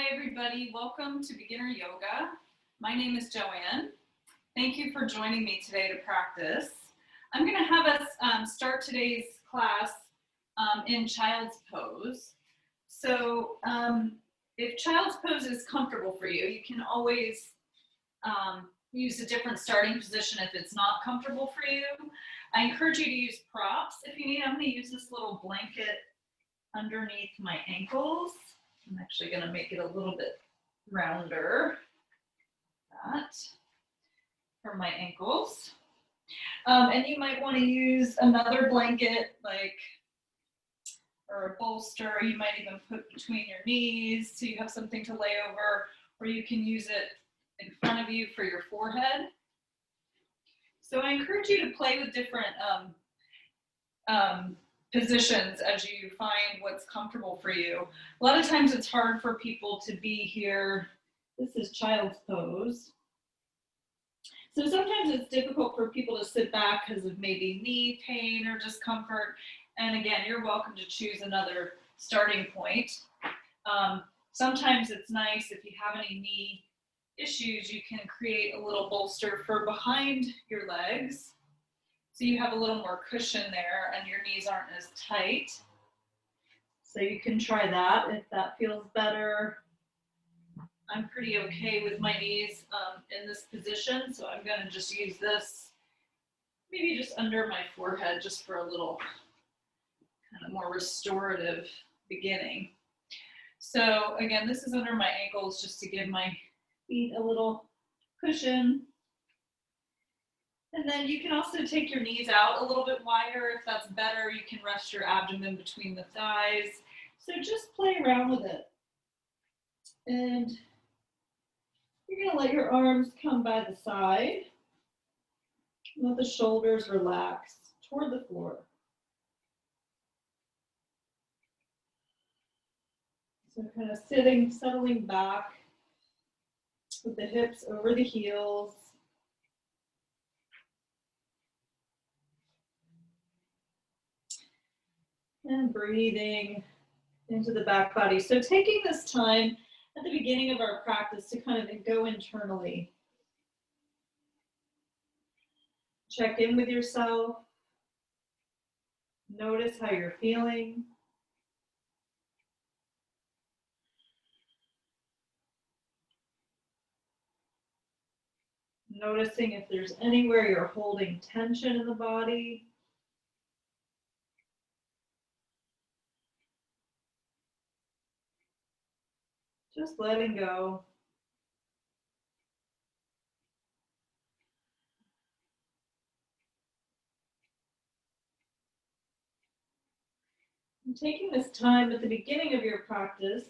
Hi everybody, welcome to Beginner Yoga. My name is Joanne. Thank you for joining me today to practice. I'm going to have us start today's class in Child's Pose. So if Child's Pose is comfortable for you, you can always use a different starting position if it's not comfortable for you. I encourage you to use props if you need. I'm going to use this little blanket underneath my ankles. I'm actually going to make it a little bit rounder, that, for my ankles. And you might want to use another blanket, or a bolster. You might even put between your knees so you have something to lay over, or you can use it in front of you for your forehead. So I encourage you to play with different positions as you find what's comfortable for you. A lot of times it's hard for people to be here. This is Child's Pose. So sometimes it's difficult for people to sit back because of maybe knee pain or discomfort. And again, you're welcome to choose another starting point. Sometimes it's nice if you have any knee issues, you can create a little bolster for behind your legs. So you have a little more cushion there and your knees aren't as tight. So you can try that if that feels better. I'm pretty okay with my knees in this position, so I'm going to just use this maybe just under my forehead just for a little kind of more restorative beginning. So again, this is under my ankles just to give my feet a little cushion. And then you can also take your knees out a little bit wider if that's better. You can rest your abdomen between the thighs. So just play around with it. And you're going to let your arms come by the side. Let the shoulders relax toward the floor. So kind of settling back with the hips over the heels. And breathing into the back body. So taking this time at the beginning of our practice to kind of go internally. Check in with yourself. Notice how you're feeling. Noticing if there's anywhere you're holding tension in the body. Just letting go. And taking this time at the beginning of your practice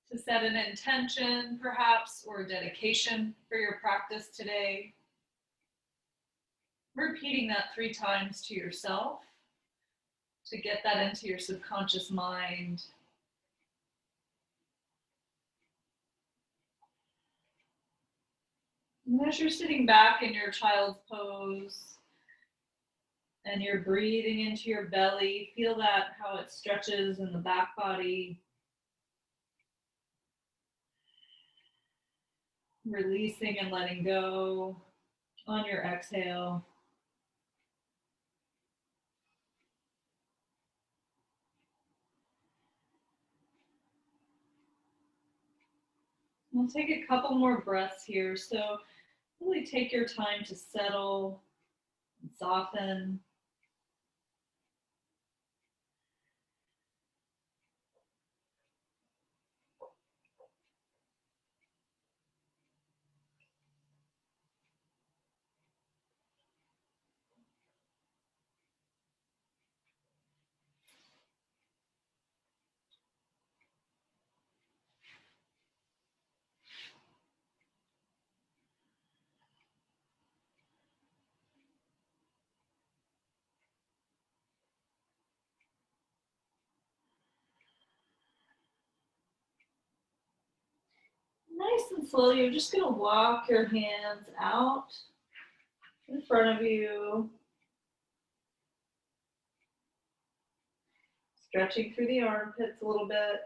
to set an intention, perhaps, or a dedication for your practice today. Repeating that 3 times to yourself to get that into your subconscious mind. And as you're sitting back in your child's pose and you're breathing into your belly, feel that how it stretches in the back body. Releasing and letting go on your exhale. We'll take a couple more breaths here. So really take your time to settle and soften. Nice and slowly, you're just going to walk your hands out in front of you. Stretching through the armpits a little bit.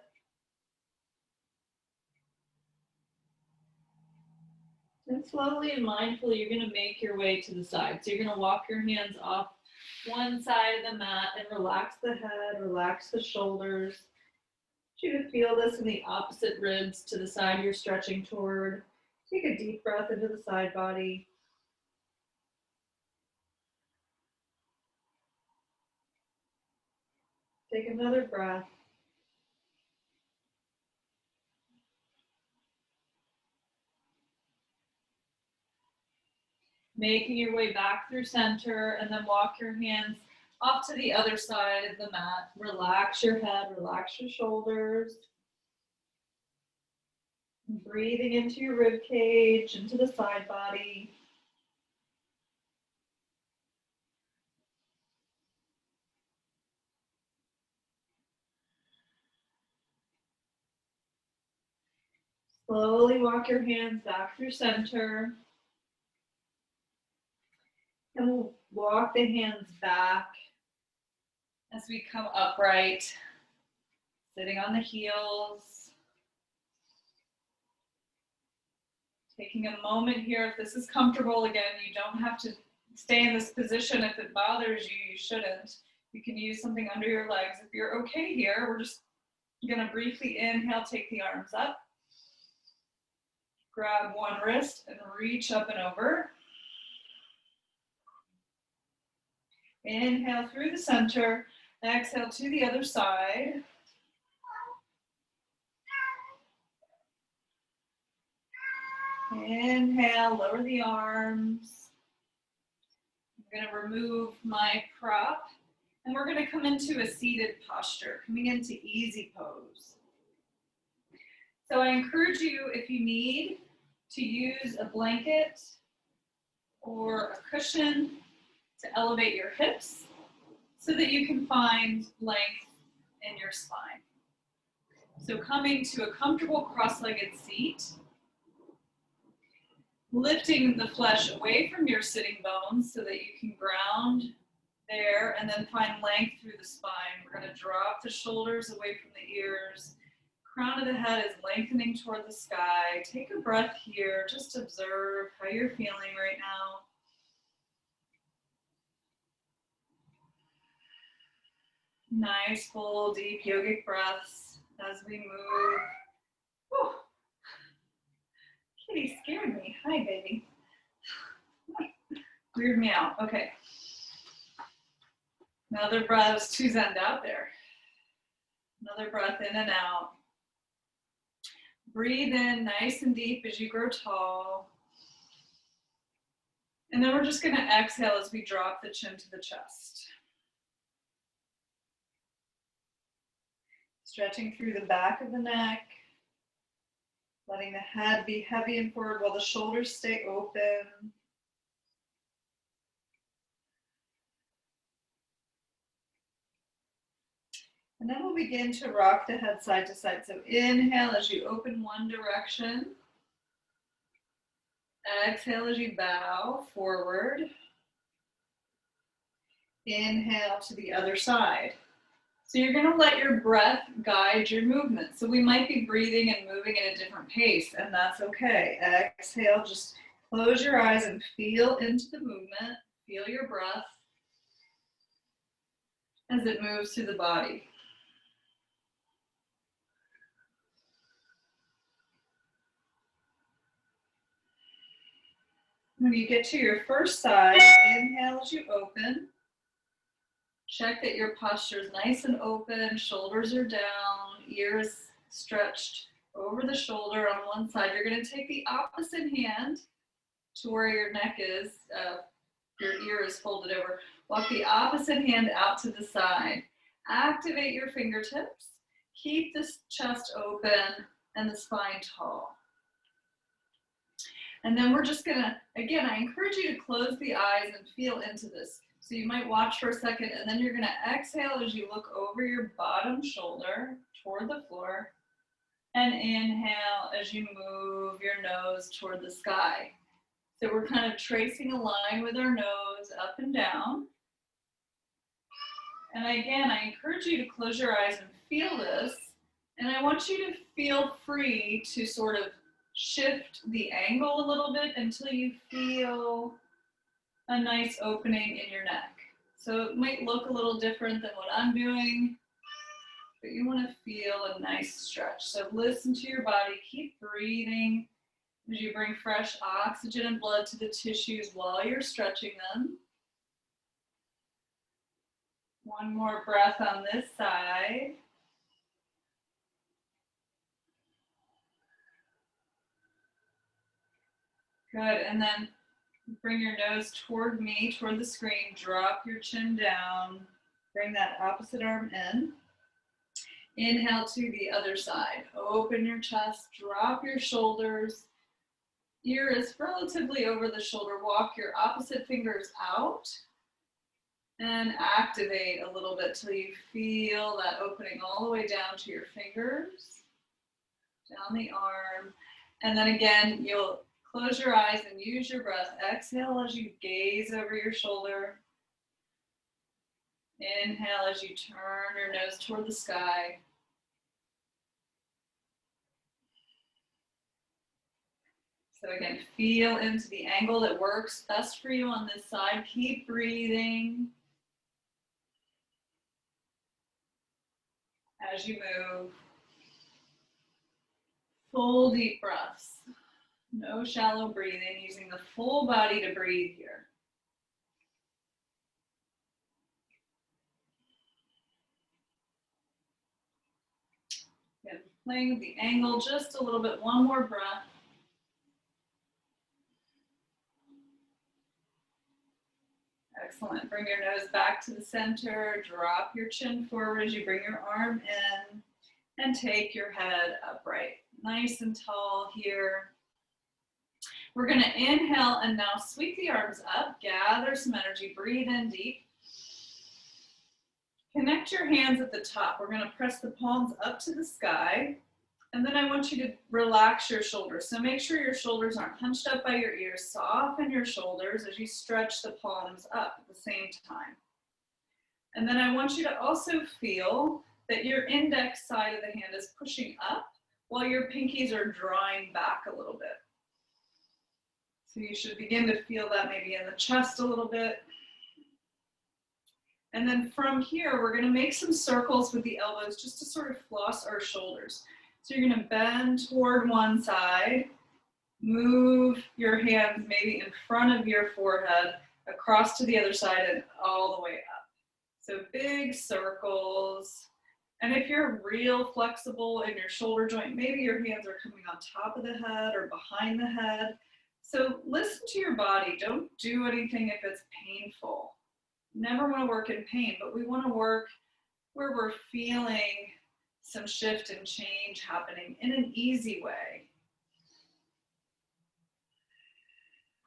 And slowly and mindfully, you're going to make your way to the side. So you're going to walk your hands off one side of the mat and relax the head, relax the shoulders. You to feel this in the opposite ribs to the side you're stretching toward. Take a deep breath into the side body. Take another breath. Making your way back through center, and then walk your hands off to the other side of the mat. Relax your head, relax your shoulders. Breathing into your rib cage, into the side body. Slowly walk your hands back through center. And we'll walk the hands back as we come upright, sitting on the heels. Taking a moment here, if this is comfortable, again, you don't have to stay in this position. If it bothers you, you shouldn't. You can use something under your legs. If you're okay here, we're just gonna briefly inhale, take the arms up. Grab one wrist and reach up and over. Inhale through the center, exhale to the other side. Inhale, lower the arms. I'm going to remove my prop, and we're going to come into a seated posture, coming into easy pose. So I encourage you, if you need, to use a blanket or a cushion to elevate your hips so that you can find length in your spine. So coming to a comfortable cross-legged seat, lifting the flesh away from your sitting bones so that you can ground there and then find length through the spine. We're going to drop the shoulders away from the ears. Crown of the head is lengthening toward the sky. Take a breath here. Just observe how you're feeling right now. Nice, full, deep yogic breaths as we move. Whew. Kitty scared me. Hi, baby. Weirded me out. Okay. Another breath. It's too zened out there. Another breath in and out. Breathe in nice and deep as you grow tall. And then we're just going to exhale as we drop the chin to the chest. Stretching through the back of the neck. Letting the head be heavy and forward while the shoulders stay open. And then we'll begin to rock the head side to side. So inhale as you open one direction. Exhale as you bow forward. Inhale to the other side. So you're going to let your breath guide your movement. So we might be breathing and moving at a different pace, and that's okay. Exhale, just close your eyes and feel into the movement. Feel your breath as it moves through the body. When you get to your first side, inhale as you open. Check that your posture is nice and open, shoulders are down, ears stretched over the shoulder on one side. You're going to take the opposite hand to where your neck is, your ear is folded over. Walk the opposite hand out to the side. Activate your fingertips. Keep the chest open and the spine tall. And then we're just going to, again, I encourage you to close the eyes and feel into this. So you might watch for a second, and then you're going to exhale as you look over your bottom shoulder toward the floor, and inhale as you move your nose toward the sky. So we're kind of tracing a line with our nose up and down. And again, I encourage you to close your eyes and feel this. And I want you to feel free to sort of shift the angle a little bit until you feel a nice opening in your neck. So it might look a little different than what I'm doing, but you want to feel a nice stretch. So listen to your body, keep breathing as you bring fresh oxygen and blood to the tissues while you're stretching them. One more breath on this side. Good, and then bring your nose toward me, toward the screen. Drop your chin down. Bring that opposite arm in. Inhale to the other side. Open your chest, drop your shoulders. Ear is relatively over the shoulder. Walk your opposite fingers out and activate a little bit till you feel that opening all the way down to your fingers, down the arm. And then again, you'll close your eyes and use your breath. Exhale as you gaze over your shoulder. Inhale as you turn your nose toward the sky. So again, feel into the angle that works best for you on this side. Keep breathing as you move. Full deep breaths. No shallow breathing, using the full body to breathe here. Again, playing with the angle just a little bit. One more breath. Excellent. Bring your nose back to the center. Drop your chin forward as you bring your arm in and take your head upright. Nice and tall here. We're going to inhale and now sweep the arms up. Gather some energy. Breathe in deep. Connect your hands at the top. We're going to press the palms up to the sky. And then I want you to relax your shoulders. So make sure your shoulders aren't hunched up by your ears. Soften your shoulders as you stretch the palms up at the same time. And then I want you to also feel that your index side of the hand is pushing up while your pinkies are drawing back a little bit. So you should begin to feel that maybe in the chest a little bit. And then from here, we're going to make some circles with the elbows just to sort of floss our shoulders. So you're going to bend toward one side, move your hands maybe in front of your forehead, across to the other side and all the way up. So big circles. And if you're real flexible in your shoulder joint, maybe your hands are coming on top of the head or behind the head. So listen to your body. Don't do anything if it's painful. Never want to work in pain, but we want to work where we're feeling some shift and change happening in an easy way.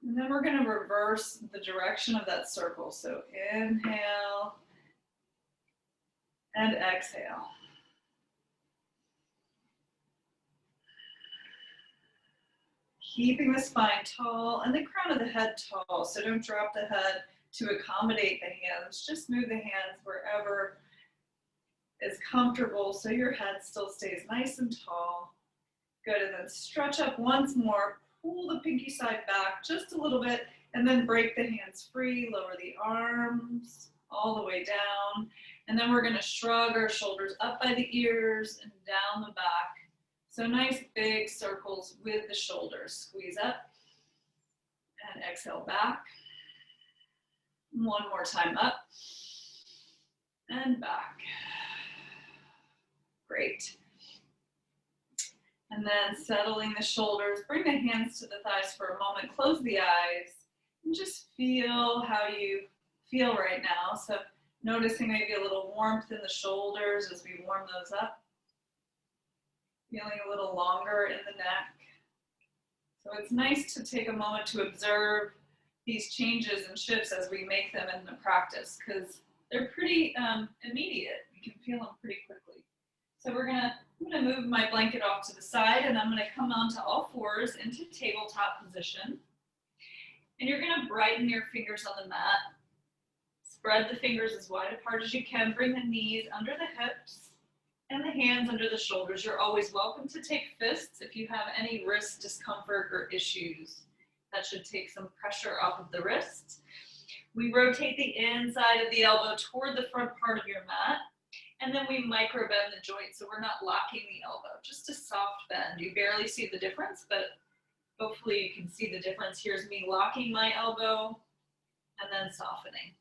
And then we're going to reverse the direction of that circle. So inhale and exhale. Keeping the spine tall and the crown of the head tall. So don't drop the head to accommodate the hands. Just move the hands wherever is comfortable so your head still stays nice and tall. Good, and then stretch up once more. Pull the pinky side back just a little bit and then break the hands free. Lower the arms all the way down. And then we're going to shrug our shoulders up by the ears and down the back. So nice big circles with the shoulders. Squeeze up and exhale back. One more time up and back. Great. And then settling the shoulders, bring the hands to the thighs for a moment, close the eyes, and just feel how you feel right now. So noticing maybe a little warmth in the shoulders as we warm those up. Feeling a little longer in the neck. So it's nice to take a moment to observe these changes and shifts as we make them in the practice, because they're pretty immediate. We can feel them pretty quickly. So I'm gonna move my blanket off to the side, and I'm gonna come onto all fours into tabletop position. And you're gonna brighten your fingers on the mat. Spread the fingers as wide apart as you can. Bring the knees under the hips And the hands under the shoulders. You're always welcome to take fists if you have any wrist discomfort or issues. That should take some pressure off of the wrists. We rotate the inside of the elbow toward the front part of your mat. And then we micro bend the joint so we're not locking the elbow. Just a soft bend. You barely see the difference, but hopefully you can see the difference. Here's me locking my elbow and then softening.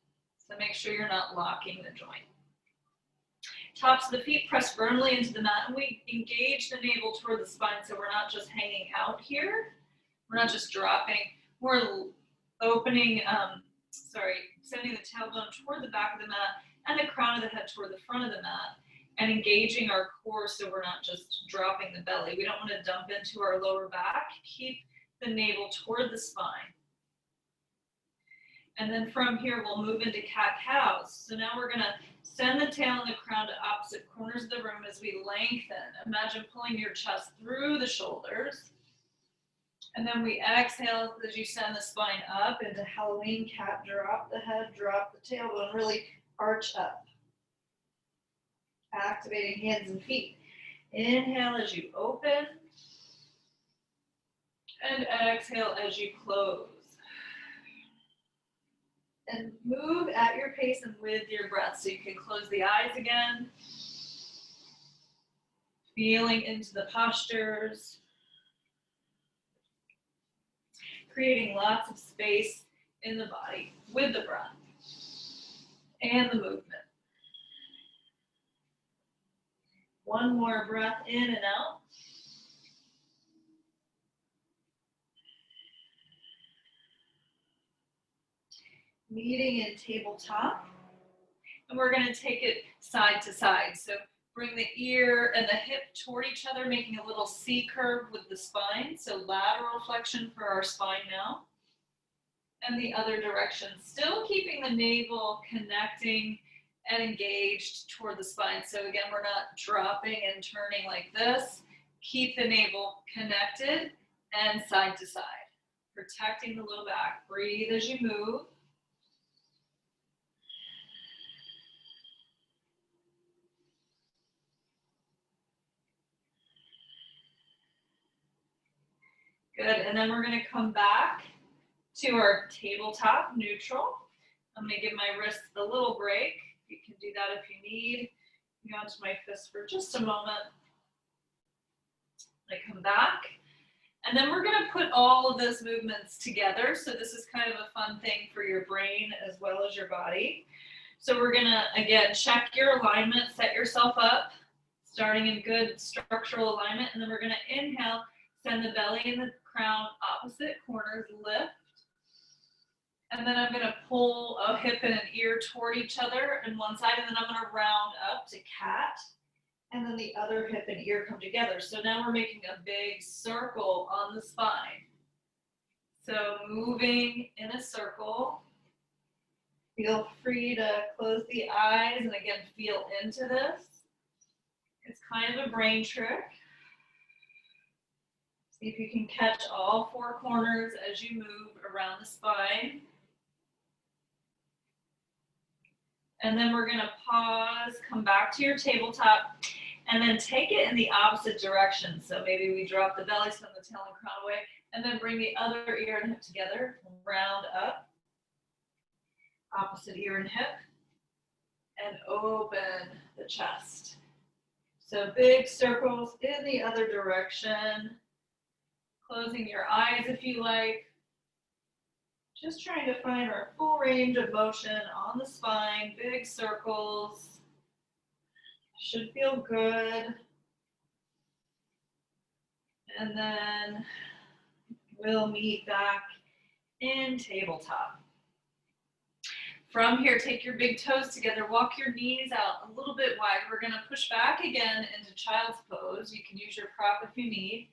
So make sure you're not locking the joint. Tops of the feet press firmly into the mat, and we engage the navel toward the spine so we're not just hanging out here. We're not just dropping. We're opening, sending the tailbone toward the back of the mat and the crown of the head toward the front of the mat, and engaging our core so we're not just dropping the belly. We don't want to dump into our lower back. Keep the navel toward the spine. And then from here, we'll move into cat-cows. So now we're going to send the tail and the crown to opposite corners of the room as we lengthen. Imagine pulling your chest through the shoulders. And then we exhale as you send the spine up into Halloween cat. Drop the head, drop the tailbone, really arch up. Activating hands and feet. Inhale as you open. And exhale as you close. And move at your pace and with your breath. So you can close the eyes again. Feeling into the postures. Creating lots of space in the body with the breath and the movement. One more breath in and out. Meeting in tabletop. And we're going to take it side to side. So bring the ear and the hip toward each other, making a little C curve with the spine. So lateral flexion for our spine now. And the other direction, still keeping the navel connecting and engaged toward the spine. So again, we're not dropping and turning like this. Keep the navel connected and side to side, protecting the low back. Breathe as you move. Good, and then we're going to come back to our tabletop neutral. I'm going to give my wrists a little break. You can do that if you need. Go onto my fist for just a moment. I come back. And then we're going to put all of those movements together. So this is kind of a fun thing for your brain as well as your body. So we're going to, again, check your alignment, set yourself up, starting in good structural alignment. And then we're going to inhale, send the belly and the crown opposite corners, lift. And then I'm going to pull a hip and an ear toward each other on one side, and then I'm going to round up to cat. And then the other hip and ear come together. So now we're making a big circle on the spine. So moving in a circle. Feel free to close the eyes and again, feel into this. It's kind of a brain trick. See if you can catch all four corners as you move around the spine. And then we're going to pause, come back to your tabletop, and then take it in the opposite direction. So maybe we drop the belly, send the tail and crown away, and then bring the other ear and hip together, round up, opposite ear and hip, and open the chest. So big circles in the other direction, closing your eyes if you like. Just trying to find our full range of motion on the spine, big circles. Should feel good. And then we'll meet back in tabletop. From here, take your big toes together, walk your knees out a little bit wide. We're going to push back again into child's pose. You can use your prop if you need.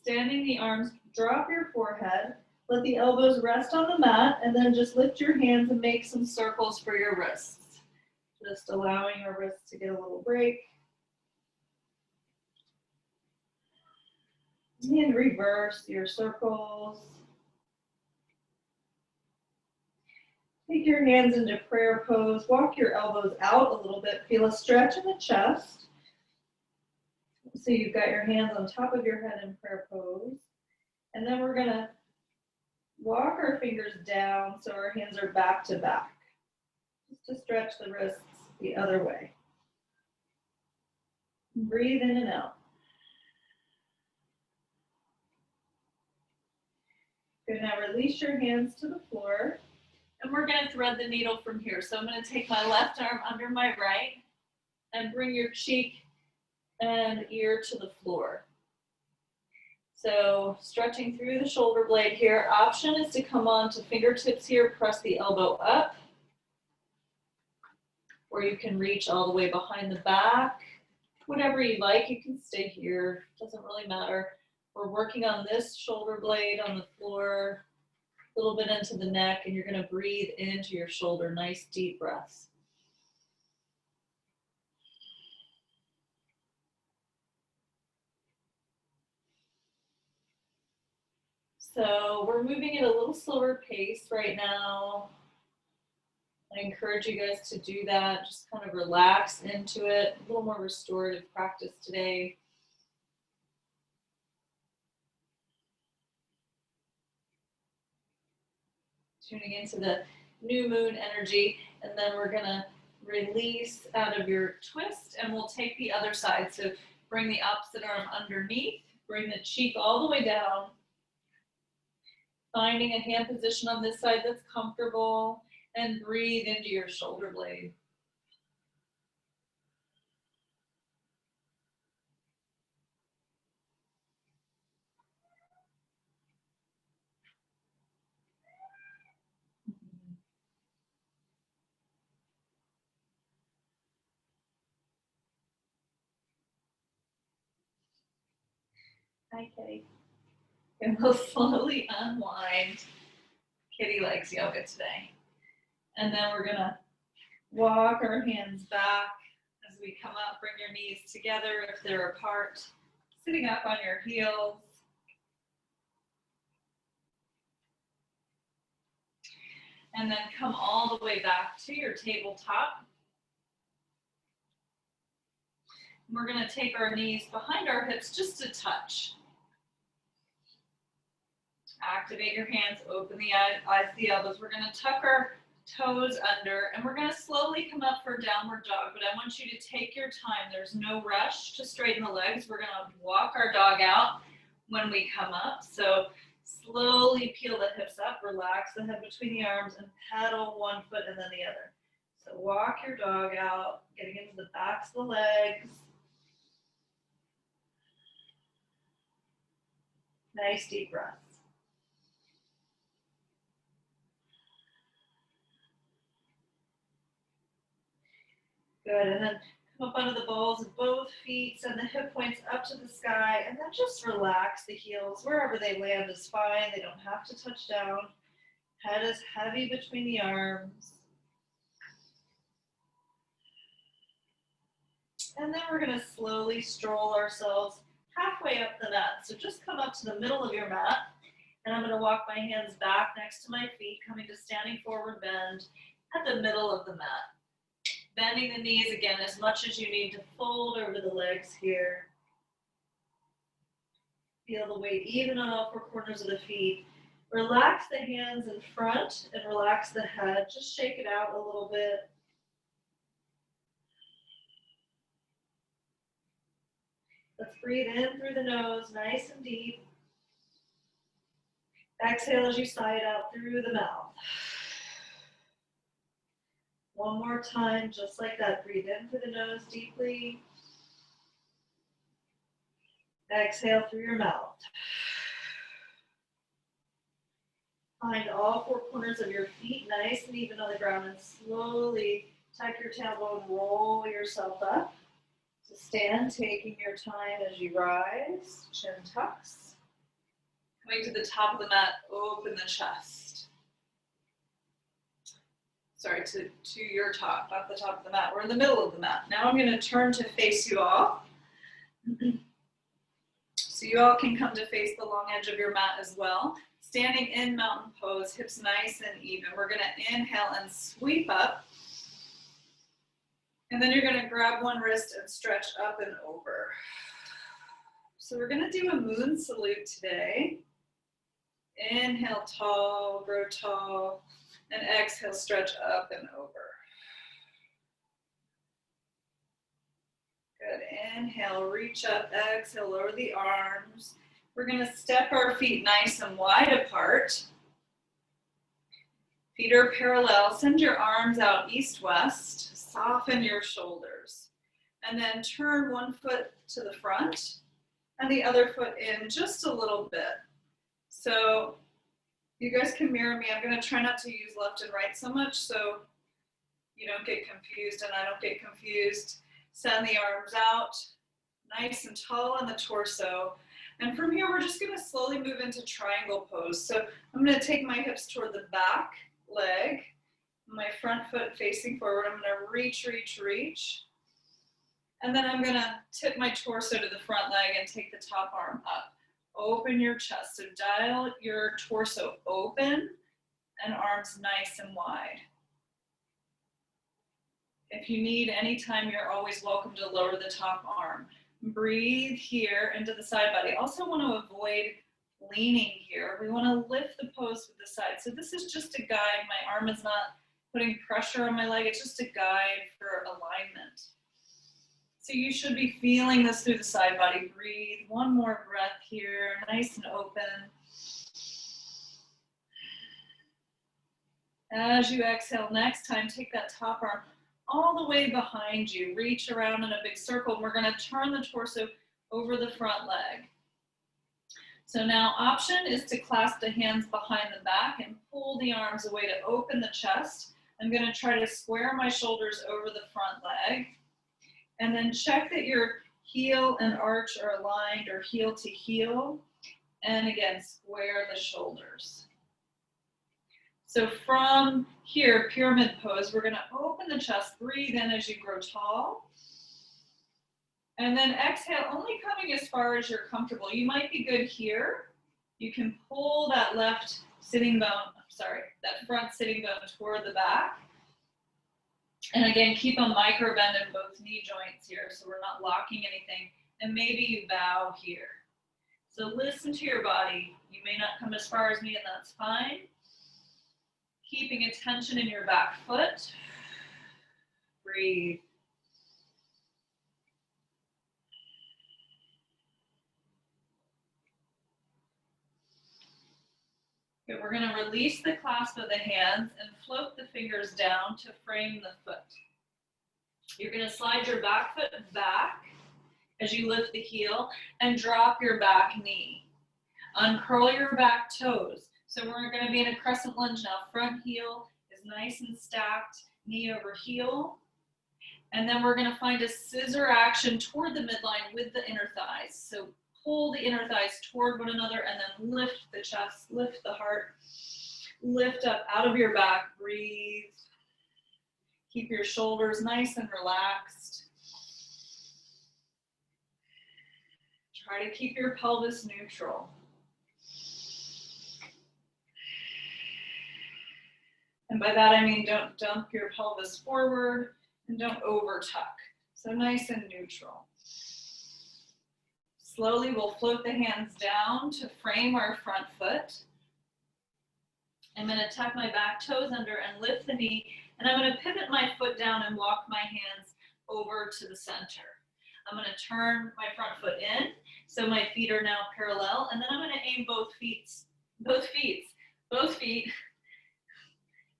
Standing the arms, drop your forehead. Let the elbows rest on the mat, and then just lift your hands and make some circles for your wrists. Just allowing your wrists to get a little break. And reverse your circles. Take your hands into prayer pose. Walk your elbows out a little bit. Feel a stretch in the chest. So you've got your hands on top of your head in prayer pose. And then we're gonna walk our fingers down so our hands are back to back, just to stretch the wrists the other way. Breathe in and out. Good, now release your hands to the floor, and we're gonna thread the needle from here. So I'm gonna take my left arm under my right and bring your cheek and ear to the floor. So stretching through the shoulder blade here. Option is to come on to fingertips here, press the elbow up, or you can reach all the way behind the back. Whatever you like, you can stay here, doesn't really matter. We're working on this shoulder blade on the floor, a little bit into the neck, and you're gonna breathe into your shoulder, nice deep breaths. So we're moving at a little slower pace right now. I encourage you guys to do that. Just kind of relax into it. A little more restorative practice today. Tuning into the new moon energy, and then we're gonna release out of your twist, and we'll take the other side. So bring the opposite arm underneath, bring the cheek all the way down, finding a hand position on this side that's comfortable, and breathe into your shoulder blade. Hi, Kitty. And we'll slowly unwind. Kitty likes yoga today. And then we're gonna walk our hands back as we come up. Bring your knees together if they're apart. Sitting up on your heels. And then come all the way back to your tabletop. We're gonna take our knees behind our hips just a touch. Activate your hands, open the eyes, the elbows. We're gonna tuck our toes under, and we're gonna slowly come up for downward dog, but I want you to take your time. There's no rush to straighten the legs. We're gonna walk our dog out when we come up. So slowly peel the hips up, relax the head between the arms, and pedal one foot and then the other. So walk your dog out, getting into the backs of the legs. Nice deep breaths. Good, and then come up onto the balls of both feet, send the hip points up to the sky, and then just relax the heels. Wherever they land is fine. They don't have to touch down. Head is heavy between the arms. And then we're gonna slowly stroll ourselves halfway up the mat. So just come up to the middle of your mat, and I'm gonna walk my hands back next to my feet, coming to standing forward bend at the middle of the mat. Bending the knees again as much as you need to fold over the legs here. Feel the weight even on all four corners of the feet. Relax the hands in front and relax the head. Just shake it out a little bit. Let's breathe in through the nose, nice and deep. Exhale as you sigh it out through the mouth. One more time, just like that. Breathe in through the nose deeply. Exhale through your mouth. Find all four corners of your feet nice and even on the ground, and slowly tuck your tailbone, roll yourself up. So stand, taking your time as you rise, chin tucks. Coming to the top of the mat, open the chest. Sorry, to your top, not the top of the mat. We're in the middle of the mat. Now I'm going to turn to face you all. So you all can come to face the long edge of your mat as well. Standing in mountain pose, hips nice and even. We're going to inhale and sweep up. And then you're going to grab one wrist and stretch up and over. So we're gonna do a moon salute today. Inhale, tall, grow tall, and exhale, stretch up and over. Good, inhale, reach up, exhale, lower the arms. We're gonna step our feet nice and wide apart. Feet are parallel, send your arms out east-west, soften your shoulders. And then turn one foot to the front and the other foot in just a little bit. So you guys can mirror me. I'm gonna try not to use left and right so much so you don't get confused and I don't get confused. Send the arms out, nice and tall on the torso. And from here, we're just gonna slowly move into triangle pose. So I'm gonna take my hips toward the back leg, my front foot facing forward. I'm gonna reach, reach, reach. And then I'm gonna tip my torso to the front leg and take the top arm up. Open your chest, so dial your torso open and arms nice and wide. If you need any time, you're always welcome to lower the top arm. Breathe here into the side body. Also want to avoid leaning here. We want to lift the pose with the side. So this is just a guide. My arm is not putting pressure on my leg. It's just a guide for alignment. So you should be feeling this through the side body. Breathe. One more breath here, nice and open. As you exhale, next time, take that top arm all the way behind you. Reach around in a big circle. We're going to turn the torso over the front leg. So now option is to clasp the hands behind the back and pull the arms away to open the chest. I'm going to try to square my shoulders over the front leg. And then check that your heel and arch are aligned or heel to heel. And again, square the shoulders. So from here, pyramid pose, we're going to open the chest, breathe in as you grow tall. And then exhale, only coming as far as you're comfortable. You might be good here. You can pull that left sitting bone, that front sitting bone toward the back. And again, keep a micro bend in both knee joints here so we're not locking anything. And maybe you bow here. So listen to your body. You may not come as far as me, and that's fine. Keeping attention in your back foot. Breathe. Good. We're going to release the clasp of the hands and float the fingers down to frame the foot. You're going to slide your back foot back as you lift the heel and drop your back knee. Uncurl your back toes. So we're going to be in a crescent lunge now. Front heel is nice and stacked, knee over heel. And then we're going to find a scissor action toward the midline with the inner thighs. So pull the inner thighs toward one another and then lift the chest, lift the heart, lift up out of your back, breathe. Keep your shoulders nice and relaxed. Try to keep your pelvis neutral. And by that I mean don't dump your pelvis forward and don't over tuck. So nice and neutral. Slowly we'll float the hands down to frame our front foot. I'm going to tuck my back toes under and lift the knee, and I'm going to pivot my foot down and walk my hands over to the center. I'm going to turn my front foot in, so my feet are now parallel, and then I'm going to aim both feet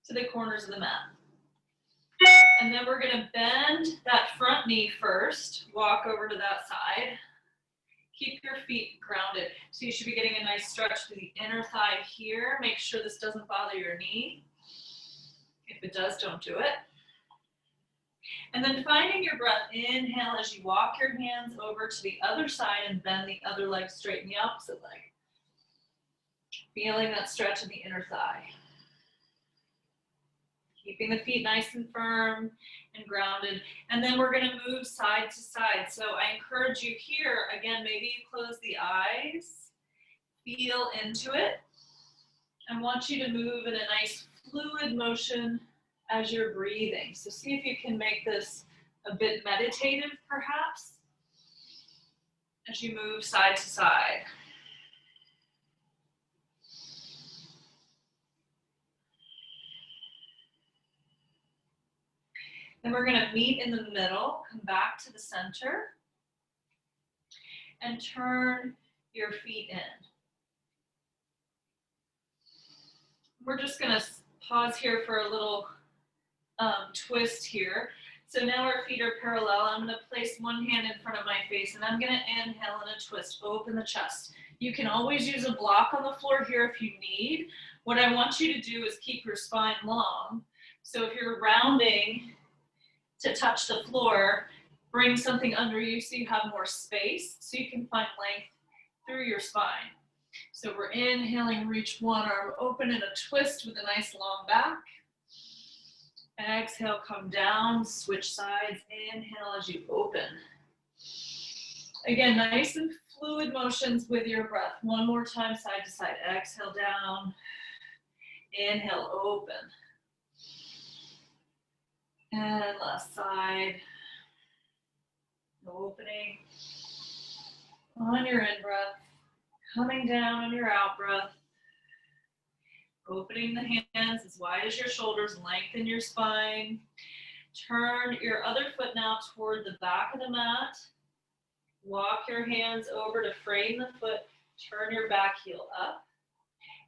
to the corners of the mat. And then we're going to bend that front knee first, walk over to that side. Keep your feet grounded. So you should be getting a nice stretch to the inner thigh here. Make sure this doesn't bother your knee. If it does, don't do it. And then finding your breath, inhale as you walk your hands over to the other side and bend the other leg straight in the opposite leg. Feeling that stretch in the inner thigh. Keeping the feet nice and firm and grounded. And then we're going to move side to side. So I encourage you here, again, maybe you close the eyes, feel into it. I want you to move in a nice fluid motion as you're breathing. So see if you can make this a bit meditative, perhaps. as you move side to side. Then we're going to meet in the middle, come back to the center, and turn your feet in. We're just going to pause here for a little twist here. So now our feet are parallel. I'm going to place one hand in front of my face, and I'm going to inhale in a twist, open the chest. You can always use a block on the floor here if you need. What I want you to do is keep your spine long. So if you're rounding to touch the floor, bring something under you so you have more space, so you can find length through your spine. So we're inhaling, reach one arm open in a twist with a nice long back. Exhale, come down, switch sides. Inhale as you open. Again, nice and fluid motions with your breath. One more time, side to side. Exhale, down. Inhale, open. And last side. Opening on your in-breath. Coming down on your out-breath. Opening the hands as wide as your shoulders, lengthen your spine. Turn your other foot now toward the back of the mat. Walk your hands over to frame the foot. Turn your back heel up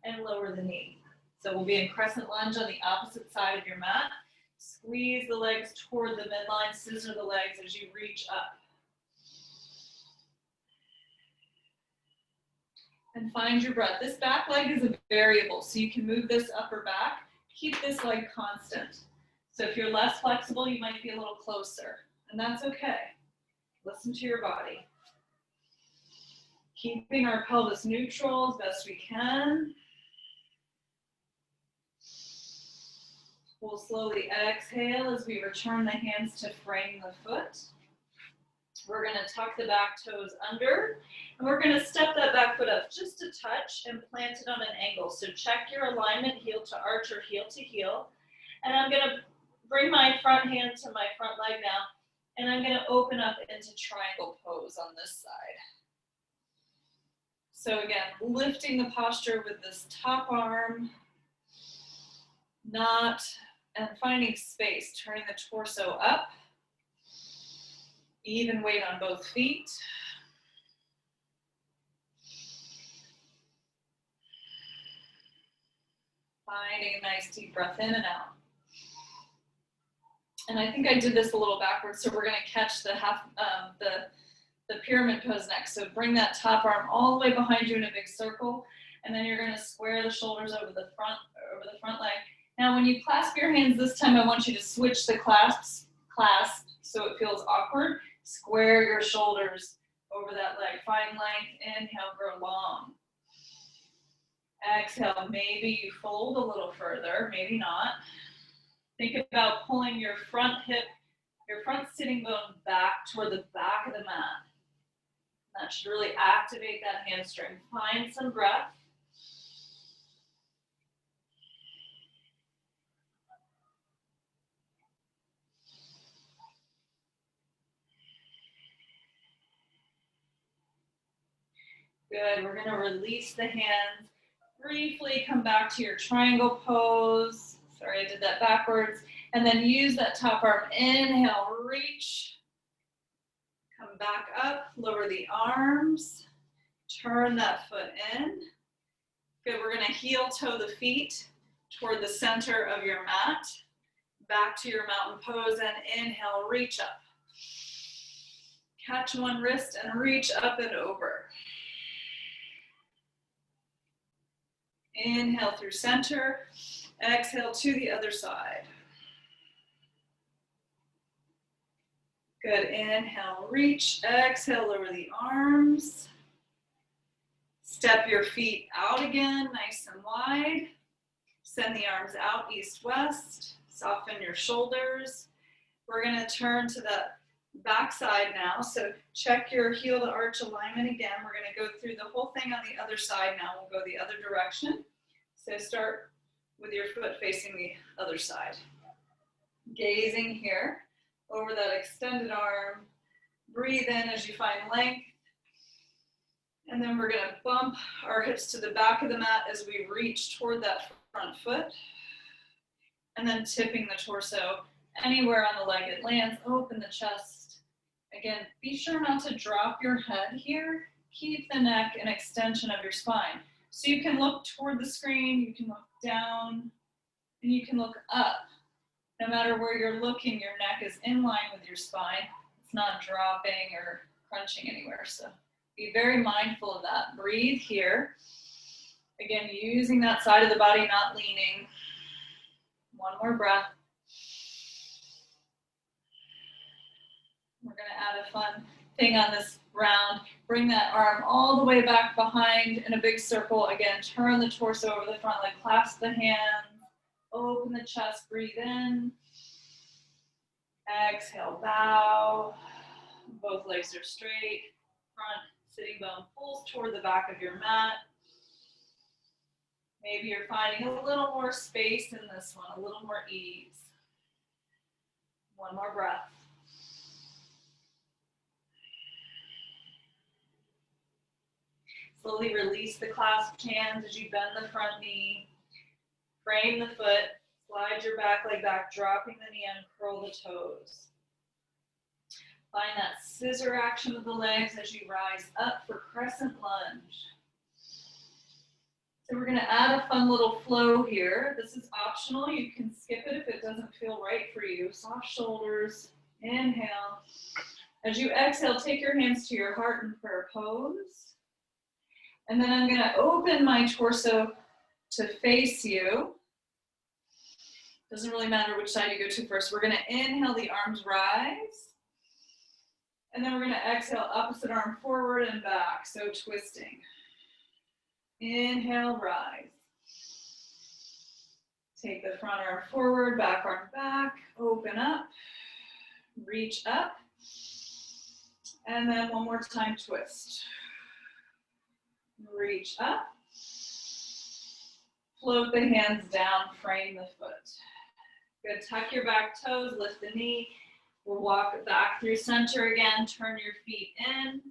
and lower the knee. So we'll be in crescent lunge on the opposite side of your mat. Squeeze the legs toward the midline, scissor the legs as you reach up. And find your breath. This back leg is a variable, so you can move this upper back. Keep this leg constant. So if you're less flexible, you might be a little closer, and that's okay. Listen to your body. Keeping our pelvis neutral as best we can. We'll slowly exhale as we return the hands to frame the foot. We're going to tuck the back toes under, and we're going to step that back foot up just a touch and plant it on an angle. So check your alignment, heel to arch or heel to heel. And I'm going to bring my front hand to my front leg now, and I'm going to open up into triangle pose on this side. So again, lifting the posture with this top arm, and finding space, turning the torso up. Even weight on both feet. Finding a nice deep breath in and out. And I think I did this a little backwards, so we're going to catch the pyramid pose next. So bring that top arm all the way behind you in a big circle, and then you're going to square the shoulders over the front leg. Now, when you clasp your hands this time, I want you to switch the clasp so it feels awkward. Square your shoulders over that leg. Find length. Inhale, grow long. Exhale, maybe you fold a little further, maybe not. Think about pulling your front hip, your front sitting bone back toward the back of the mat. That should really activate that hamstring. Find some breath. Good, we're going to release the hands. Briefly come back to your triangle pose. Sorry, I did that backwards. And then use that top arm. Inhale, reach. Come back up, lower the arms. Turn that foot in. Good, we're going to heel toe the feet toward the center of your mat. Back to your mountain pose and inhale, reach up. Catch one wrist and reach up and over. Inhale through center, exhale to the other side. Good, inhale, reach, exhale, lower the arms. Step your feet out again, nice and wide. Send the arms out, east-west. Soften your shoulders. We're gonna turn to the back side now, so check your heel to arch alignment again. We're going to go through the whole thing on the other side now. We'll go the other direction. So start with your foot facing the other side. Gazing here over that extended arm. Breathe in as you find length. And then we're gonna bump our hips to the back of the mat as we reach toward that front foot. And then tipping the torso anywhere on the leg it lands, open the chest. Again, be sure not to drop your head here. Keep the neck an extension of your spine. So you can look toward the screen, you can look down, and you can look up. No matter where you're looking, your neck is in line with your spine. It's not dropping or crunching anywhere. So be very mindful of that. Breathe here. Again, using that side of the body, not leaning. One more breath. We're going to add a fun thing on this round. Bring that arm all the way back behind in a big circle. Again, turn the torso over the front leg, clasp the hands, open the chest, breathe in. Exhale, bow. Both legs are straight. Front sitting bone pulls toward the back of your mat. Maybe you're finding a little more space in this one, a little more ease. One more breath. Slowly release the clasped hands as you bend the front knee. Frame the foot. Slide your back leg back, dropping the knee and curl the toes. Find that scissor action with the legs as you rise up for crescent lunge. So we're going to add a fun little flow here. This is optional. You can skip it if it doesn't feel right for you. Soft shoulders. Inhale. As you exhale, take your hands to your heart in prayer pose. And then I'm going to open my torso to face you. Doesn't really matter which side you go to first. We're going to inhale, the arms rise. And then we're going to exhale, opposite arm forward and back, so twisting. Inhale, rise. Take the front arm forward, back arm back, open up, reach up. And then one more time, twist. Reach up. Float the hands down, frame the foot. Good, tuck your back toes, lift the knee. We'll walk back through center again, turn your feet in.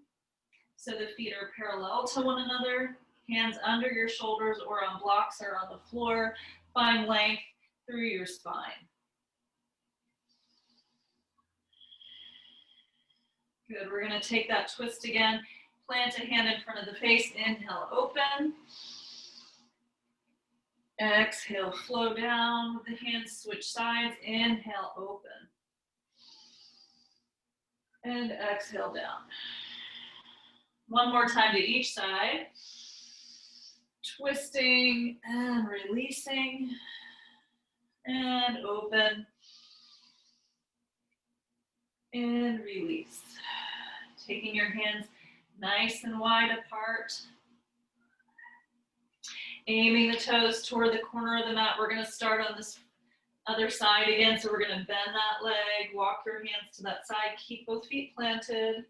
So the feet are parallel to one another. Hands under your shoulders or on blocks or on the floor. Find length through your spine. Good, we're gonna take that twist again. Plant a hand in front of the face, inhale, open. Exhale, flow down with the hands, switch sides, inhale, open. And exhale down. One more time to each side. Twisting and releasing. And open. And release. Taking your hands nice and wide apart. Aiming the toes toward the corner of the mat. We're going to start on this other side again. So we're going to bend that leg, walk your hands to that side, keep both feet planted,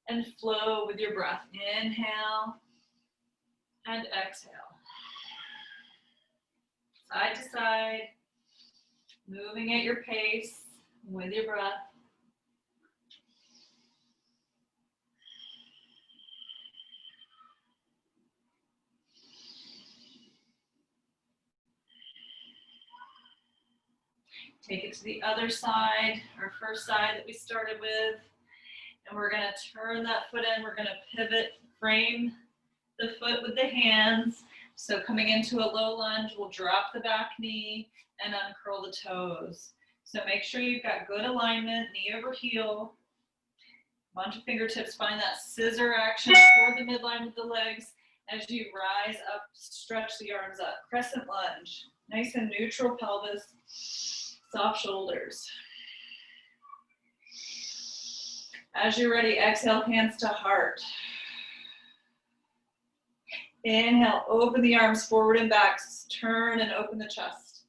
and flow with your breath. Inhale and exhale. Side to side, moving at your pace with your breath. Take it to the other side, our first side that we started with. And we're going to turn that foot in. We're going to pivot, frame the foot with the hands. So coming into a low lunge, we'll drop the back knee and uncurl the toes. So make sure you've got good alignment, knee over heel. Bunch of fingertips, find that scissor action toward the midline with the legs. As you rise up, stretch the arms up. Crescent lunge, nice and neutral pelvis. Soft shoulders. As you're ready, exhale, hands to heart. Inhale, open the arms forward and back. Turn and open the chest.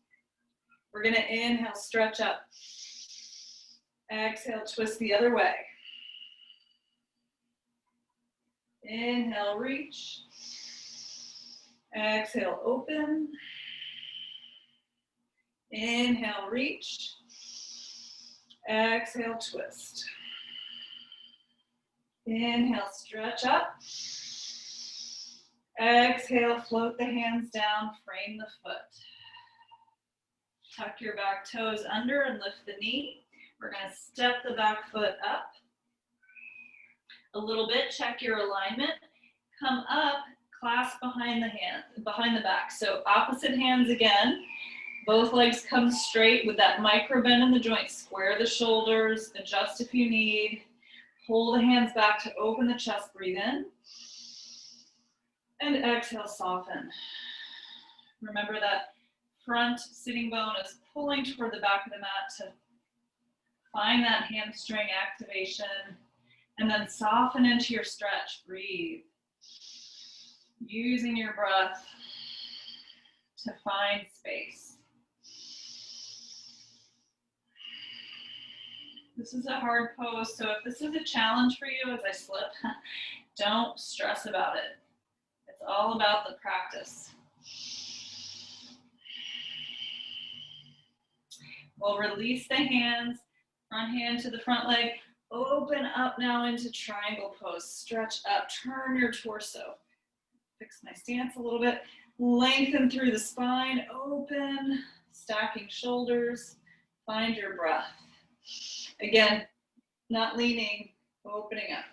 We're going to inhale, stretch up. Exhale, twist the other way. Inhale, reach. Exhale, open. Inhale, reach. Exhale, twist. Inhale, stretch up. Exhale, float the hands down, frame the foot. Tuck your back toes under and lift the knee. We're going to step the back foot up a little bit, check your alignment. Come up, clasp behind the hand, behind the back. So opposite hands again. Both legs come straight with that micro bend in the joint. Square the shoulders, adjust if you need. Pull the hands back to open the chest, breathe in. And exhale, soften. Remember that front sitting bone is pulling toward the back of the mat to find that hamstring activation. And then soften into your stretch, breathe. Using your breath to find space. This is a hard pose, so if this is a challenge for you as I slip, don't stress about it. It's all about the practice. We'll release the hands, front hand to the front leg. Open up now into triangle pose. Stretch up, turn your torso. Fix my stance a little bit. Lengthen through the spine, open, stacking shoulders. Find your breath. Again, not leaning, opening up.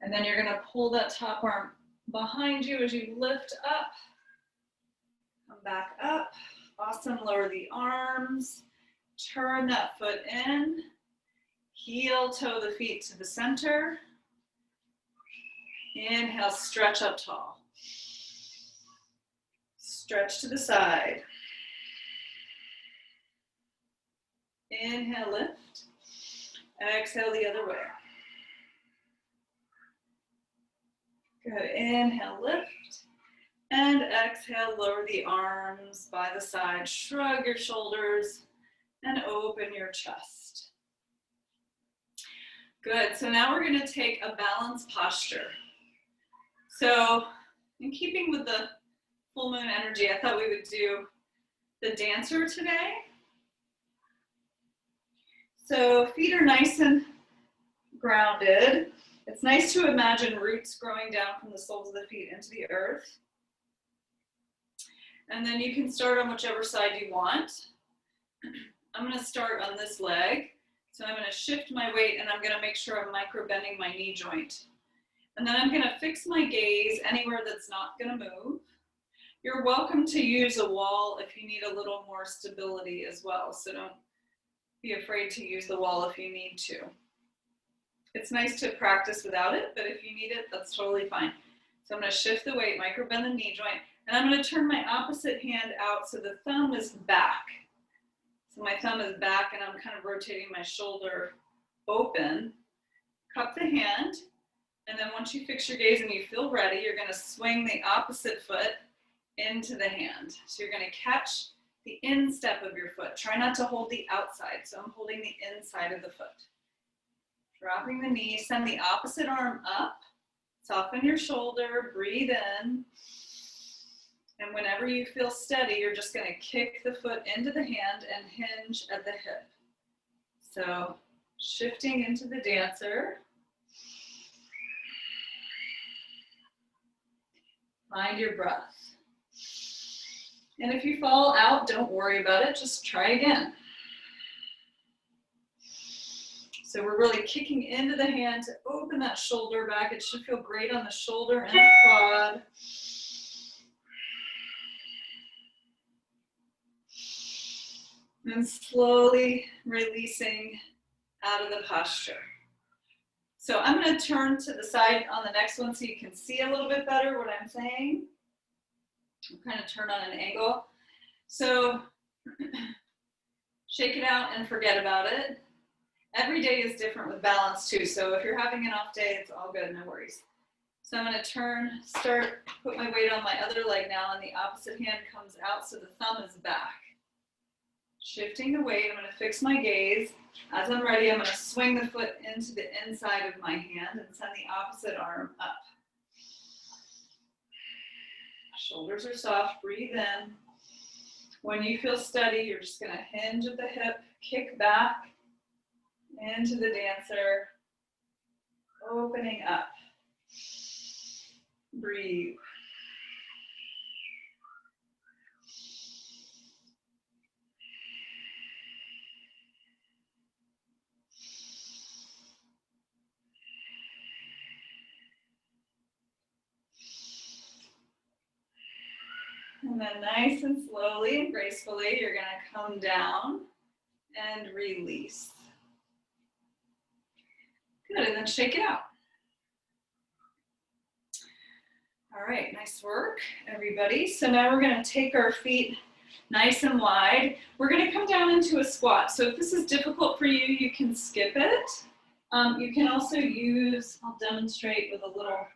And then you're going to pull that top arm behind you as you lift up. Come back up. Awesome. Lower the arms. Turn that foot in. Heel toe the feet to the center. Inhale, stretch up tall. Stretch to the side. Inhale, lift. Exhale the other way. Good. Inhale, lift. And exhale, lower the arms by the side. Shrug your shoulders and open your chest. Good. So now we're going to take a balanced posture. So in keeping with the full moon energy, I thought we would do the dancer today. So feet are nice and grounded. It's nice to imagine roots growing down from the soles of the feet into the earth. And then you can start on whichever side you want. I'm going to start on this leg. So I'm going to shift my weight and I'm going to make sure I'm micro bending my knee joint. And then I'm going to fix my gaze anywhere that's not going to move. You're welcome to use a wall if you need a little more stability as well. So don't be afraid to use the wall if you need to. It's nice to practice without it, but if you need it, that's totally fine. So I'm going to shift the weight, micro bend the knee joint, and I'm going to turn my opposite hand out so the thumb is back. So my thumb is back and I'm kind of rotating my shoulder open. Cup the hand, and then once you fix your gaze and you feel ready, you're going to swing the opposite foot into the hand. So you're going to catch the instep of your foot. Try not to hold the outside, so I'm holding the inside of the foot. Dropping the knee, send the opposite arm up, soften your shoulder, breathe in, and whenever you feel steady, you're just going to kick the foot into the hand and hinge at the hip. So shifting into the dancer. Find your breath. And if you fall out, don't worry about it, just try again. So we're really kicking into the hand to open that shoulder back. It should feel great on the shoulder and the quad. And slowly releasing out of the posture. So I'm going to turn to the side on the next one so you can see a little bit better what I'm saying. I'm kind of turn on an angle. So shake it out and forget about it. Every day is different with balance too, so if you're having an off day, it's all good, no worries. So I'm going to put my weight on my other leg now, and the opposite hand comes out so the thumb is back. Shifting the weight, I'm going to fix my gaze. As I'm ready, I'm going to swing the foot into the inside of my hand and send the opposite arm up. Shoulders are soft, breathe in. When you feel steady, you're just going to hinge at the hip, kick back into the dancer, opening up. Breathe. And then nice and slowly and gracefully, you're going to come down and release. Good, and then shake it out. All right, nice work, everybody. So now we're going to take our feet nice and wide. We're going to come down into a squat. So if this is difficult for you, you can skip it. You can also use, I'll demonstrate with a little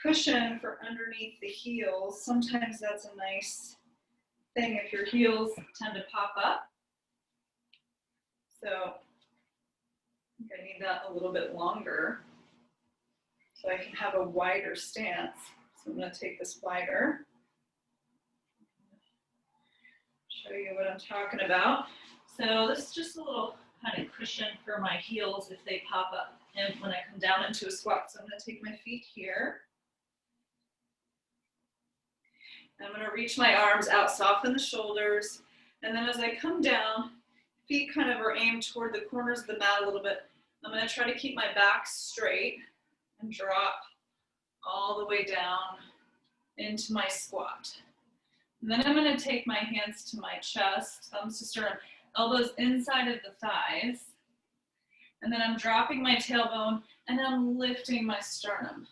cushion for underneath the heels. Sometimes that's a nice thing if your heels tend to pop up. So I think I need that a little bit longer so I can have a wider stance. So I'm going to take this wider. Show you what I'm talking about. So this is just a little kind of cushion for my heels if they pop up and when I come down into a squat. So I'm going to take my feet here. I'm going to reach my arms out, soften the shoulders, and then as I come down, feet kind of are aimed toward the corners of the mat a little bit. I'm going to try to keep my back straight and drop all the way down into my squat. And then I'm going to take my hands to my chest, thumbs to sternum, elbows inside of the thighs, and then I'm dropping my tailbone and I'm lifting my sternum.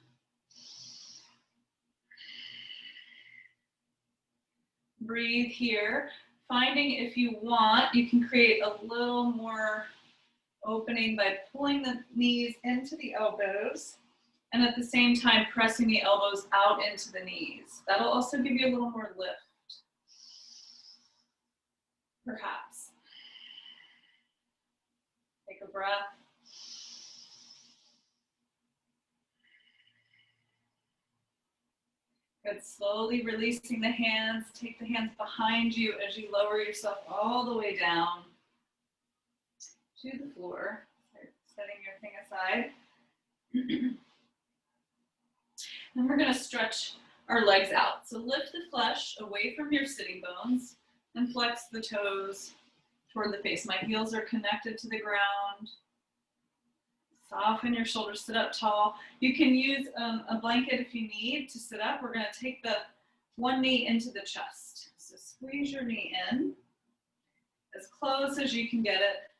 Breathe here, finding if you want, you can create a little more opening by pulling the knees into the elbows and at the same time pressing the elbows out into the knees. That'll also give you a little more lift, perhaps. Take a breath. Good, slowly releasing the hands. Take the hands behind you as you lower yourself all the way down to the floor. Setting your thing aside. And we're going to stretch our legs out. So lift the flesh away from your sitting bones and flex the toes toward the face. My heels are connected to the ground. Soften your shoulders, sit up tall. You can use a blanket if you need to sit up. We're going to take the one knee into the chest. So squeeze your knee in as close as you can get it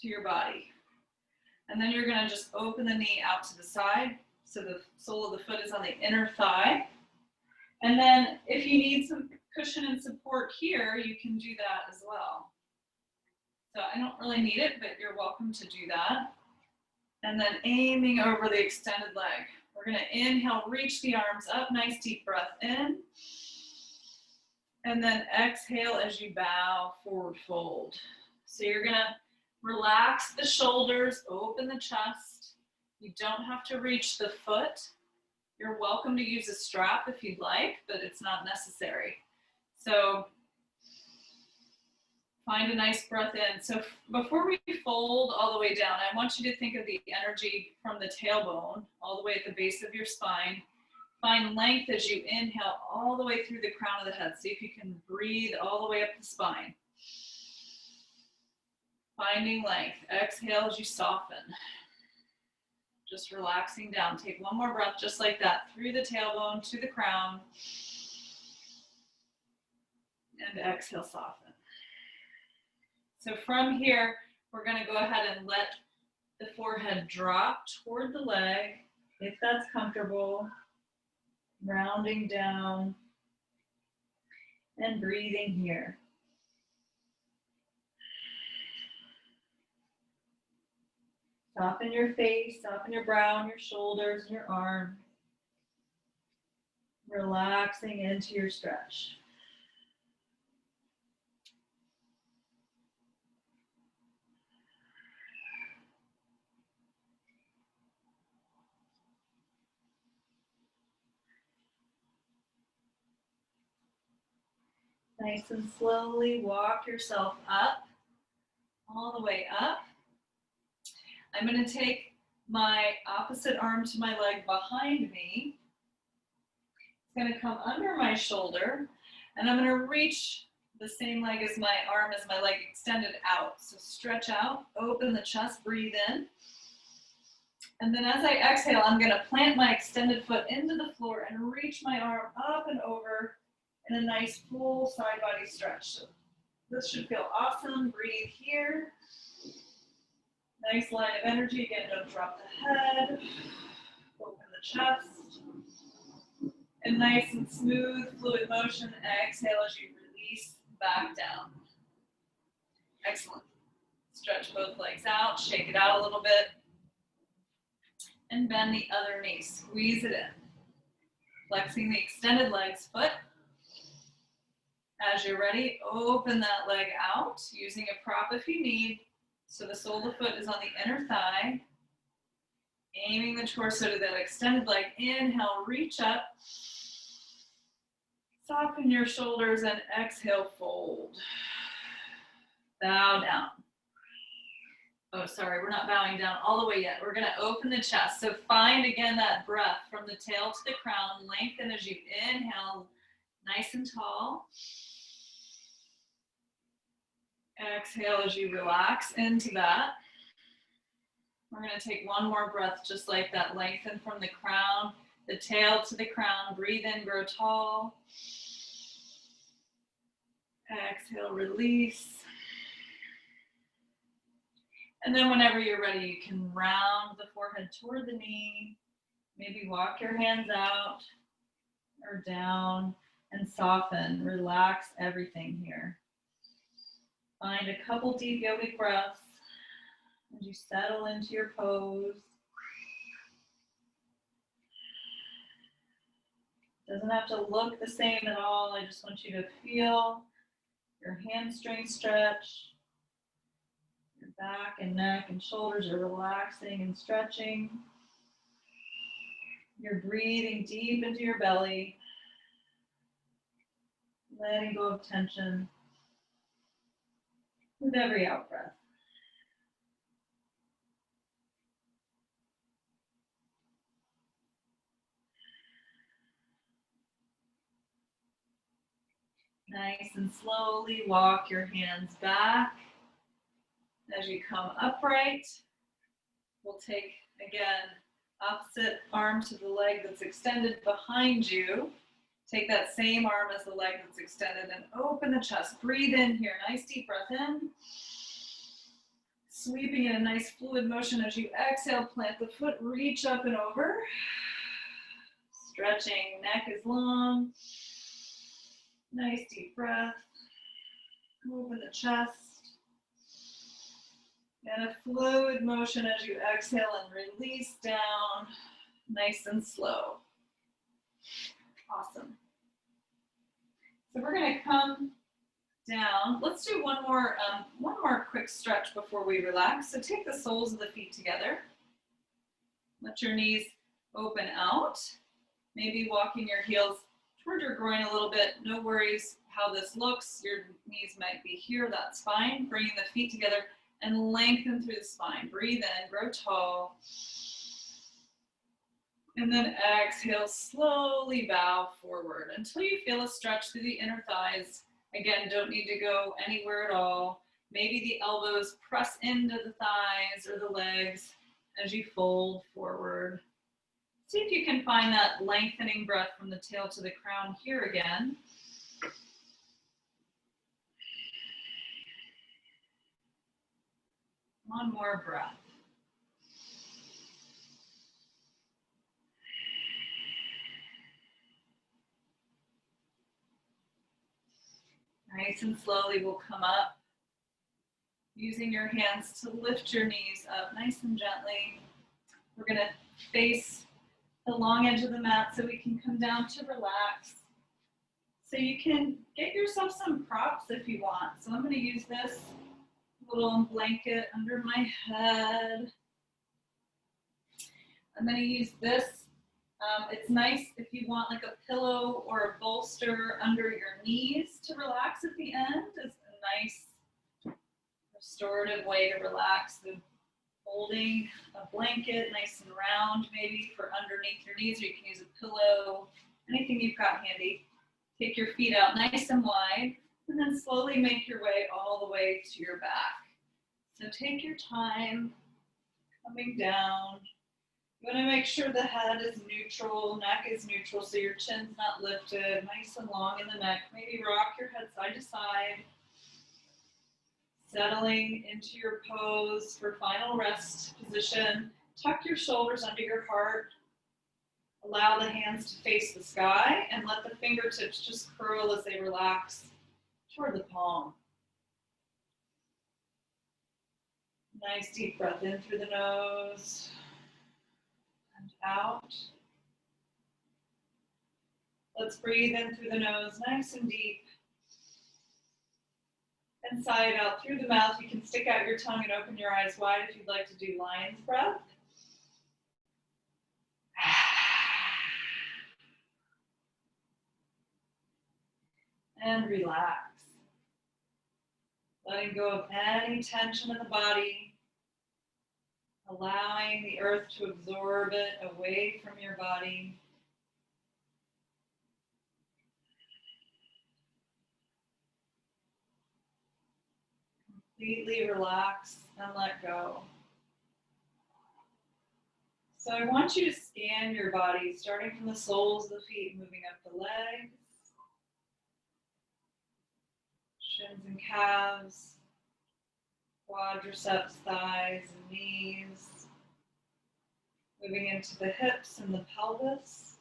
to your body. And then you're going to just open the knee out to the side so the sole of the foot is on the inner thigh. And then if you need some cushion and support here, you can do that as well. So I don't really need it, but you're welcome to do that. And then aiming over the extended leg. We're going to inhale, reach the arms up, nice deep breath in. And then exhale as you bow, forward fold. So you're going to relax the shoulders, open the chest. You don't have to reach the foot. You're welcome to use a strap if you'd like, but it's not necessary. So find a nice breath in. So before we fold all the way down, I want you to think of the energy from the tailbone all the way at the base of your spine. Find length as you inhale all the way through the crown of the head. See if you can breathe all the way up the spine. Finding length. Exhale as you soften. Just relaxing down. Take one more breath just like that through the tailbone to the crown. And exhale, soften. So from here, we're going to go ahead and let the forehead drop toward the leg, if that's comfortable, rounding down and breathing here. Soften your face, soften your brow and your shoulders and your arms. Relaxing into your stretch. Nice and slowly walk yourself up, all the way up. I'm going to take my opposite arm to my leg behind me. It's going to come under my shoulder, and I'm going to reach the same leg as my arm as my leg extended out. So stretch out, open the chest, breathe in. And then as I exhale, I'm going to plant my extended foot into the floor and reach my arm up and over in a nice full side body stretch. So this should feel awesome. Breathe here. Nice line of energy. Again, don't drop the head. Open the chest. And nice and smooth, fluid motion. Exhale as you release back down. Excellent. Stretch both legs out. Shake it out a little bit. And bend the other knee. Squeeze it in. Flexing the extended legs foot. As you're ready, open that leg out, using a prop if you need. So the sole of the foot is on the inner thigh. Aiming the torso to that extended leg. Inhale, reach up. Soften your shoulders and exhale, fold. Bow down. Oh, sorry, we're not bowing down all the way yet. We're going to open the chest. So find again that breath from the tail to the crown. Lengthen as you inhale, nice and tall. Exhale as you relax into that. We're going to take one more breath just like that. Lengthen from the crown, the tail to the crown. Breathe in, grow tall. Exhale, release. And then whenever you're ready, you can round the forehead toward the knee. Maybe walk your hands out or down and soften. Relax everything here. Find a couple deep yogic breaths as you settle into your pose. Doesn't have to look the same at all. I just want you to feel your hamstring stretch. Your back and neck and shoulders are relaxing and stretching. You're breathing deep into your belly, letting go of tension with every out breath. Nice and slowly walk your hands back. As you come upright, we'll take, again, opposite arm to the leg that's extended behind you. Take that same arm as the leg that's extended and open the chest. Breathe in here. Nice deep breath in. Sweeping in a nice fluid motion as you exhale, plant the foot, reach up and over. Stretching, neck is long. Nice deep breath. Open the chest. And a fluid motion as you exhale and release down, nice and slow. Awesome. So we're going to come down. Let's do one more quick stretch before we relax. So take the soles of the feet together. Let your knees open out. Maybe walking your heels toward your groin a little bit. No worries how this looks. Your knees might be here. That's fine. Bringing the feet together and lengthen through the spine. Breathe in, grow tall. And then exhale, slowly bow forward until you feel a stretch through the inner thighs. Again, don't need to go anywhere at all. Maybe the elbows press into the thighs or the legs as you fold forward. See if you can find that lengthening breath from the tail to the crown here again. One more breath. Nice and slowly we'll come up, using your hands to lift your knees up nice and gently. We're going to face the long edge of the mat so we can come down to relax. So you can get yourself some props if you want. So I'm going to use this little blanket under my head. I'm going to use this It's nice if you want like a pillow or a bolster under your knees to relax at the end. It's a nice restorative way to relax. The holding a blanket nice and round maybe for underneath your knees, or you can use a pillow, anything you've got handy. Take your feet out nice and wide, and then slowly make your way all the way to your back. So take your time coming down. You want to make sure the head is neutral, neck is neutral, so your chin's not lifted, nice and long in the neck. Maybe rock your head side to side. Settling into your pose for final rest position. Tuck your shoulders under your heart. Allow the hands to face the sky and let the fingertips just curl as they relax toward the palm. Nice deep breath in through the nose and out. Let's breathe in through the nose, nice and deep. And sigh it out through the mouth. You can stick out your tongue and open your eyes wide if you'd like to do lion's breath. And relax. Letting go of any tension in the body. Allowing the earth to absorb it away from your body. Completely relax and let go. So I want you to scan your body, starting from the soles of the feet, moving up the legs, shins and calves, quadriceps, thighs and knees, moving into the hips and the pelvis,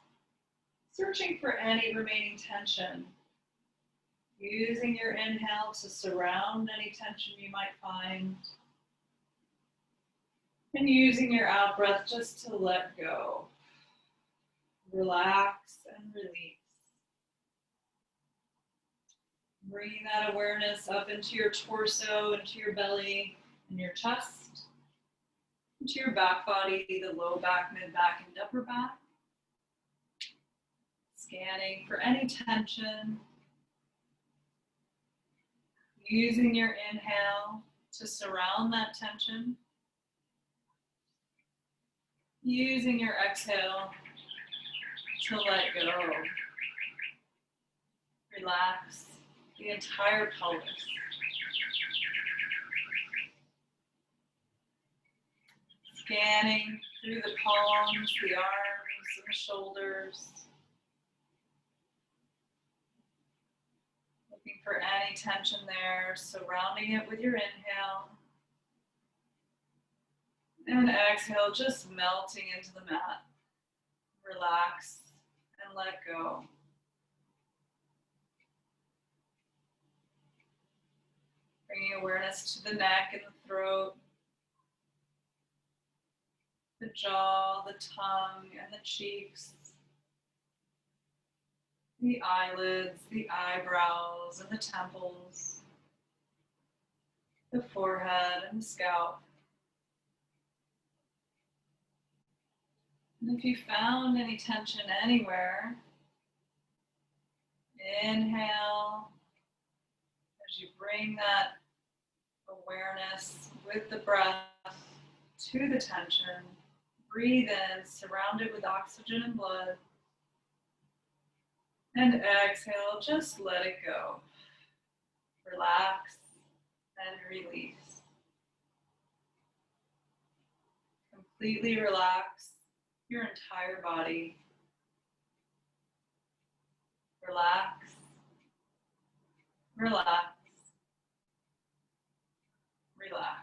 searching for any remaining tension. Using your inhale to surround any tension you might find. And using your out breath just to let go. Relax and release. Bringing that awareness up into your torso, into your belly, and your chest, into your back body, the low back, mid back, and upper back. Scanning for any tension. Using your inhale to surround that tension. Using your exhale to let go. Relax the entire pelvis. Scanning through the palms, the arms, and the shoulders. Looking for any tension there, surrounding it with your inhale. And exhale, just melting into the mat. Relax and let go. Bringing awareness to the neck and the throat, the jaw, the tongue, and the cheeks, the eyelids, the eyebrows, and the temples, the forehead and the scalp. And if you found any tension anywhere, inhale as you bring that awareness with the breath to the tension. Breathe in, surround it with oxygen and blood. And exhale, just let it go. Relax and release. Completely relax your entire body. Relax, relax, relax.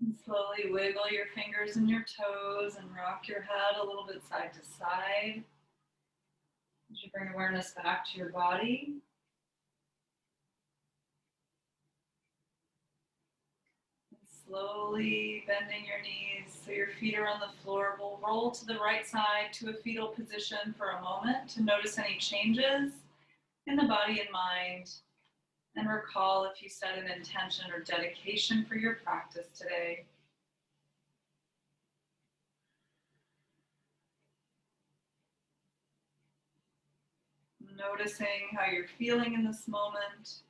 And slowly wiggle your fingers and your toes and rock your head a little bit side to side as you bring awareness back to your body. Slowly bending your knees so your feet are on the floor. We'll roll to the right side to a fetal position for a moment to notice any changes in the body and mind, and recall if you set an intention or dedication for your practice today. Noticing how you're feeling in this moment,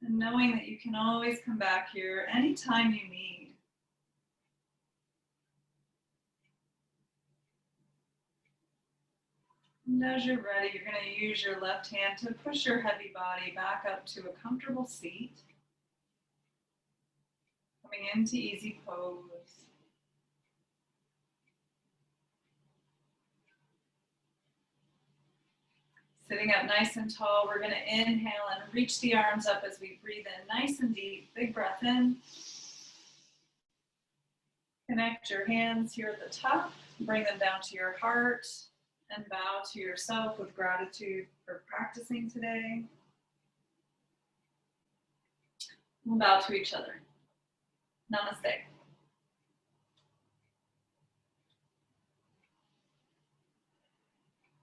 and knowing that you can always come back here anytime you need. And as you're ready, you're going to use your left hand to push your heavy body back up to a comfortable seat. Coming into easy pose. Sitting up nice and tall, we're going to inhale and reach the arms up as we breathe in nice and deep. Big breath in. Connect your hands here at the top. Bring them down to your heart and bow to yourself with gratitude for practicing today. We'll bow to each other. Namaste.